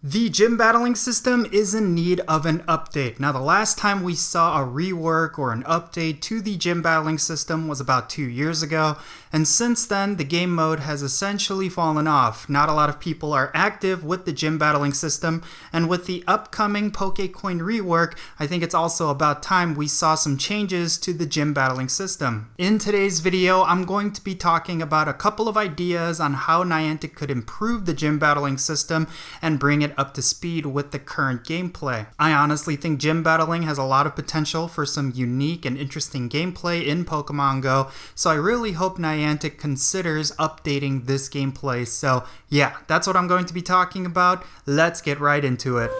The gym battling system is in need of an update. Now, the last time we saw a rework or an update to the gym battling system was about 2 years ago, and since then, the game mode has essentially fallen off. Not a lot of people are active with the gym battling system, and with the upcoming Pokécoin rework, I think it's also about time we saw some changes to the gym battling system. In today's video, I'm going to be talking about a couple of ideas on how Niantic could improve the gym battling system and bring it up to speed with the current gameplay. I honestly think gym battling has a lot of potential for some unique and interesting gameplay in Pokémon GO, so I really hope Niantic considers updating this gameplay. So yeah, that's what I'm going to be talking about. Let's get right into it.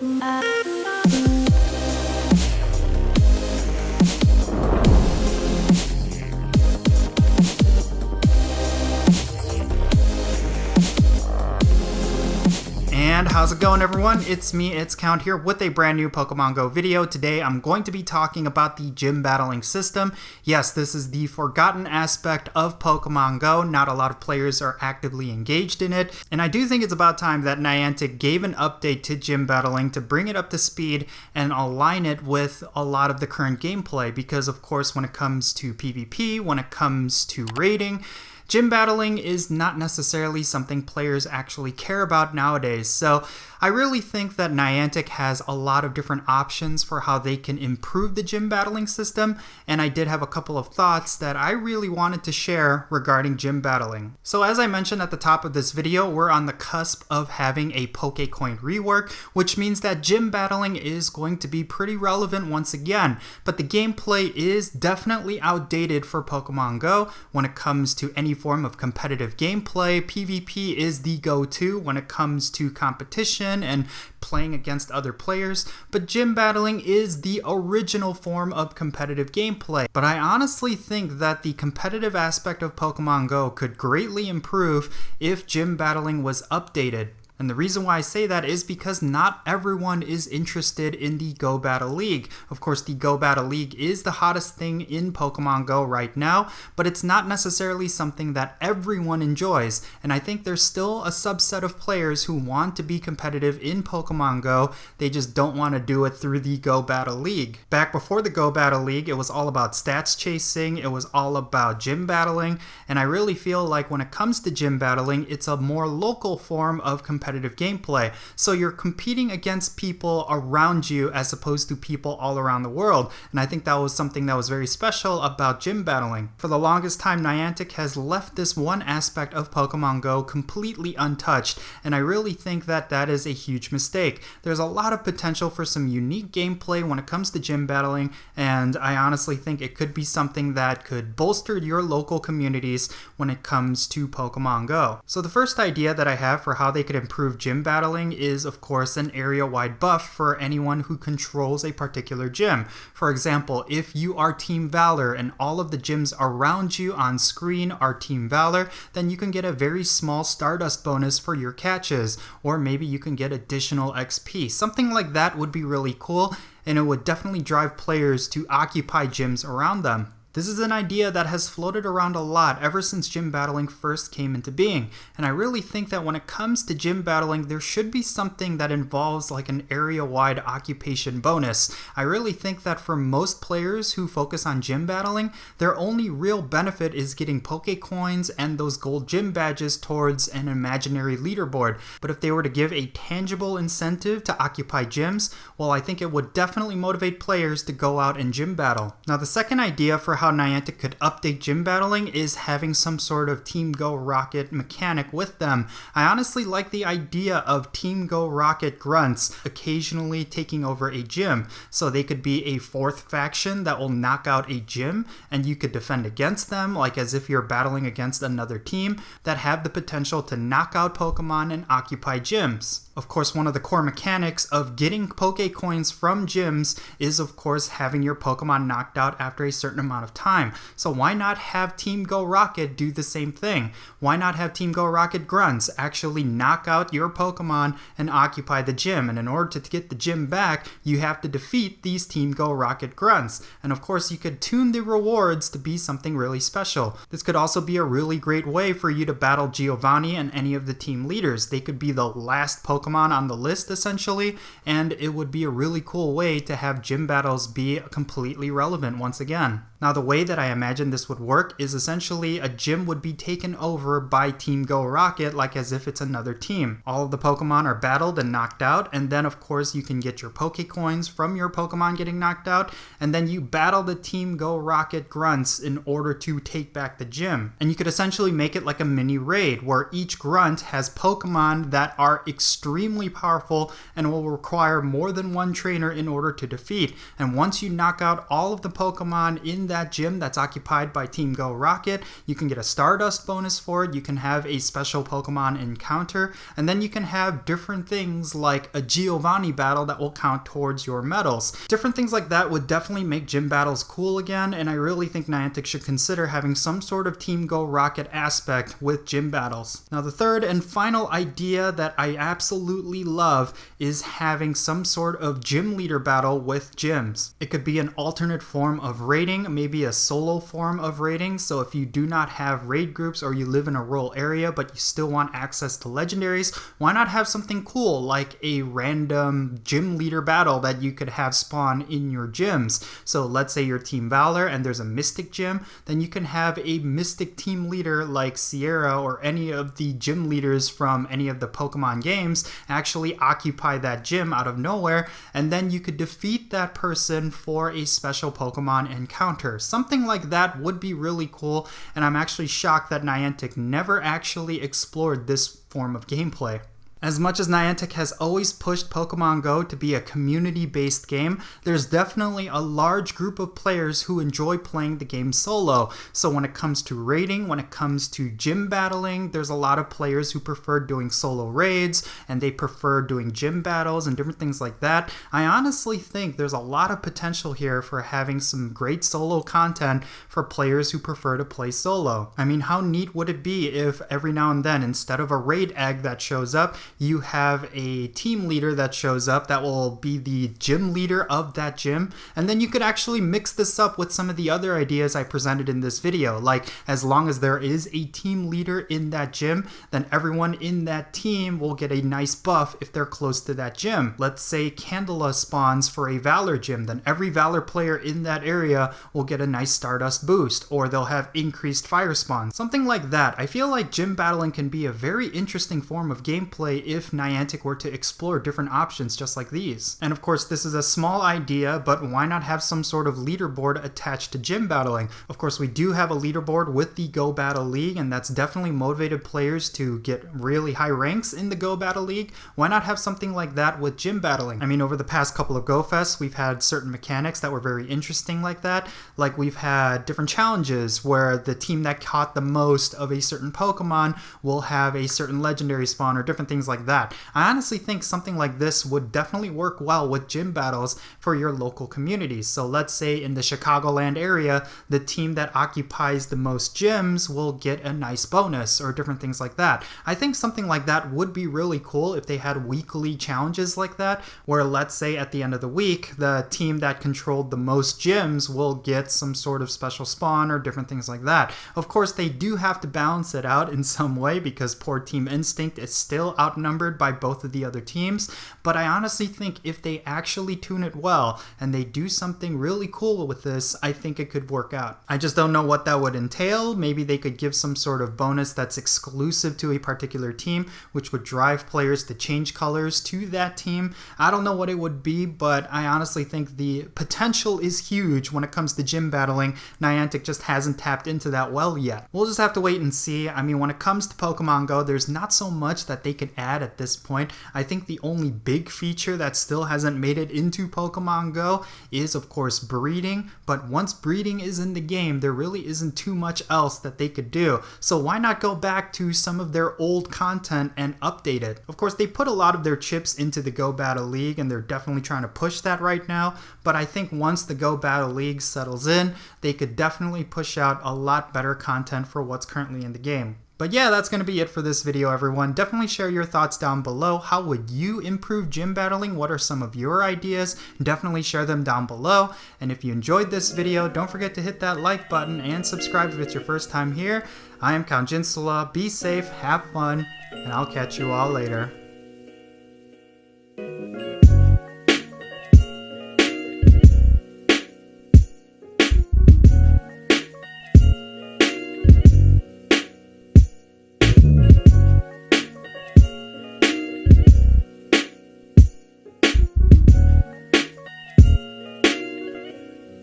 And how's it going, everyone? It's me, it's Count here with a brand new Pokemon GO video. Today I'm going to be talking about the gym battling system. Yes, this is the forgotten aspect of Pokemon GO. Not a lot of players are actively engaged in it, and I do think it's about time that Niantic gave an update to gym battling to bring it up to speed and align it with a lot of the current gameplay, because of course when it comes to PvP, when it comes to raiding, gym battling is not necessarily something players actually care about nowadays. So I really think that Niantic has a lot of different options for how they can improve the gym battling system, and I did have a couple of thoughts that I really wanted to share regarding gym battling. So as I mentioned at the top of this video, we're on the cusp of having a Pokécoin rework, which means that gym battling is going to be pretty relevant once again, but the gameplay is definitely outdated for Pokemon GO when it comes to any form of competitive gameplay. PvP is the go-to when it comes to competition and playing against other players, but gym battling is the original form of competitive gameplay. But I honestly think that the competitive aspect of Pokemon GO could greatly improve if gym battling was updated. And the reason why I say that is because not everyone is interested in the Go Battle League. Of course, the Go Battle League is the hottest thing in Pokemon GO right now, but it's not necessarily something that everyone enjoys. And I think there's still a subset of players who want to be competitive in Pokemon GO. They just don't want to do it through the Go Battle League. Back before the Go Battle League, it was all about stats chasing, it was all about gym battling, and I really feel like when it comes to gym battling, it's a more local form of competitive gameplay. So you're competing against people around you as opposed to people all around the world. And I think that was something that was very special about gym battling. For the longest time, Niantic has left this one aspect of Pokemon GO completely untouched, and I really think that that is a huge mistake. There's a lot of potential for some unique gameplay when it comes to gym battling, and I honestly think it could be something that could bolster your local communities when it comes to Pokemon GO. So the first idea that I have for how they could improve gym battling is, of course, an area-wide buff for anyone who controls a particular gym. For example, if you are Team Valor and all of the gyms around you on screen are Team Valor, then you can get a very small Stardust bonus for your catches, or maybe you can get additional XP. Something like that would be really cool, and it would definitely drive players to occupy gyms around them. This is an idea that has floated around a lot ever since gym battling first came into being, and I really think that when it comes to gym battling, there should be something that involves like an area-wide occupation bonus. I really think that for most players who focus on gym battling, their only real benefit is getting Pokécoins and those gold gym badges towards an imaginary leaderboard. But if they were to give a tangible incentive to occupy gyms, well, I think it would definitely motivate players to go out and gym battle. Now, the second idea for how Niantic could update gym battling is having some sort of Team Go Rocket mechanic with them. I honestly like the idea of Team Go Rocket Grunts occasionally taking over a gym. So they could be a fourth faction that will knock out a gym, and you could defend against them, like as if you're battling against another team that have the potential to knock out Pokemon and occupy gyms. Of course, one of the core mechanics of getting Pokécoins from gyms is, of course, having your Pokemon knocked out after a certain amount of time. So why not have Team Go Rocket do the same thing? Why not have Team Go Rocket Grunts actually knock out your Pokemon and occupy the gym? And in order to get the gym back, you have to defeat these Team Go Rocket Grunts. And of course, you could tune the rewards to be something really special. This could also be a really great way for you to battle Giovanni and any of the team leaders. They could be the last Pokemon Pokemon on the list essentially, and it would be a really cool way to have gym battles be completely relevant once again. Now the way that I imagine this would work is essentially a gym would be taken over by Team Go Rocket, like as if it's another team. All of the Pokemon are battled and knocked out, and then of course you can get your Pokécoins from your Pokemon getting knocked out, and then you battle the Team Go Rocket Grunts in order to take back the gym. And you could essentially make it like a mini raid where each Grunt has Pokemon that are extremely powerful and will require more than one trainer in order to defeat. And once you knock out all of the Pokemon in that gym that's occupied by Team Go Rocket, you can get a Stardust bonus for it, you can have a special Pokemon encounter, and then you can have different things like a Giovanni battle that will count towards your medals. Different things like that would definitely make gym battles cool again, and I really think Niantic should consider having some sort of Team Go Rocket aspect with gym battles. Now the third and final idea that I absolutely love is having some sort of gym leader battle with gyms. It could be an alternate form of raiding, maybe a solo form of raiding, so if you do not have raid groups or you live in a rural area but you still want access to legendaries, why not have something cool like a random gym leader battle that you could have spawn in your gyms. So let's say you're Team Valor and there's a Mystic gym, then you can have a Mystic team leader like Sierra or any of the gym leaders from any of the Pokemon games actually occupy that gym out of nowhere, and then you could defeat that person for a special Pokemon encounter. Something like that would be really cool, and I'm actually shocked that Niantic never actually explored this form of gameplay. As much as Niantic has always pushed Pokemon Go to be a community-based game, there's definitely a large group of players who enjoy playing the game solo. So when it comes to raiding, when it comes to gym battling, there's a lot of players who prefer doing solo raids, and they prefer doing gym battles and different things like that. I honestly think there's a lot of potential here for having some great solo content for players who prefer to play solo. I mean, how neat would it be if every now and then, instead of a raid egg that shows up, you have a team leader that shows up that will be the gym leader of that gym, and then you could actually mix this up with some of the other ideas I presented in this video. Like, as long as there is a team leader in that gym, then everyone in that team will get a nice buff if they're close to that gym. Let's say Candela spawns for a Valor gym, then every Valor player in that area will get a nice Stardust boost, or they'll have increased fire spawn. Something like that. I feel like gym battling can be a very interesting form of gameplay if Niantic were to explore different options just like these. And of course, this is a small idea, but why not have some sort of leaderboard attached to gym battling? Of course, we do have a leaderboard with the Go Battle League, and that's definitely motivated players to get really high ranks in the Go Battle League. Why not have something like that with gym battling? I mean, over the past couple of Go Fests, we've had certain mechanics that were very interesting like that. Like, we've had different challenges where the team that caught the most of a certain Pokemon will have a certain legendary spawn or different things like that. I honestly think something like this would definitely work well with gym battles for your local communities. So let's say in the Chicagoland area, the team that occupies the most gyms will get a nice bonus or different things like that. I think something like that would be really cool if they had weekly challenges like that, where let's say at the end of the week, the team that controlled the most gyms will get some sort of special spawn or different things like that. Of course, they do have to balance it out in some way because poor Team Instinct is still outnumbered by both of the other teams, but I honestly think if they actually tune it well and they do something really cool with this, I think it could work out. I just don't know what that would entail. Maybe they could give some sort of bonus that's exclusive to a particular team, which would drive players to change colors to that team. I don't know what it would be, but I honestly think the potential is huge when it comes to gym battling. Niantic just hasn't tapped into that well yet. We'll just have to wait and see. I mean, when it comes to Pokemon Go, there's not so much that they could add at this point. I think the only big feature that still hasn't made it into Pokemon Go is, of course, breeding, but once breeding is in the game, there really isn't too much else that they could do. So why not go back to some of their old content and update it? Of course, they put a lot of their chips into the Go Battle League, and they're definitely trying to push that right now, but I think once the Go Battle League settles in, they could definitely push out a lot better content for what's currently in the game. But yeah, that's going to be it for this video, everyone. Definitely share your thoughts down below. How would you improve gym battling? What are some of your ideas? Definitely share them down below. And if you enjoyed this video, don't forget to hit that like button and subscribe if it's your first time here. I am Count Jinsula. Be safe, have fun, and I'll catch you all later.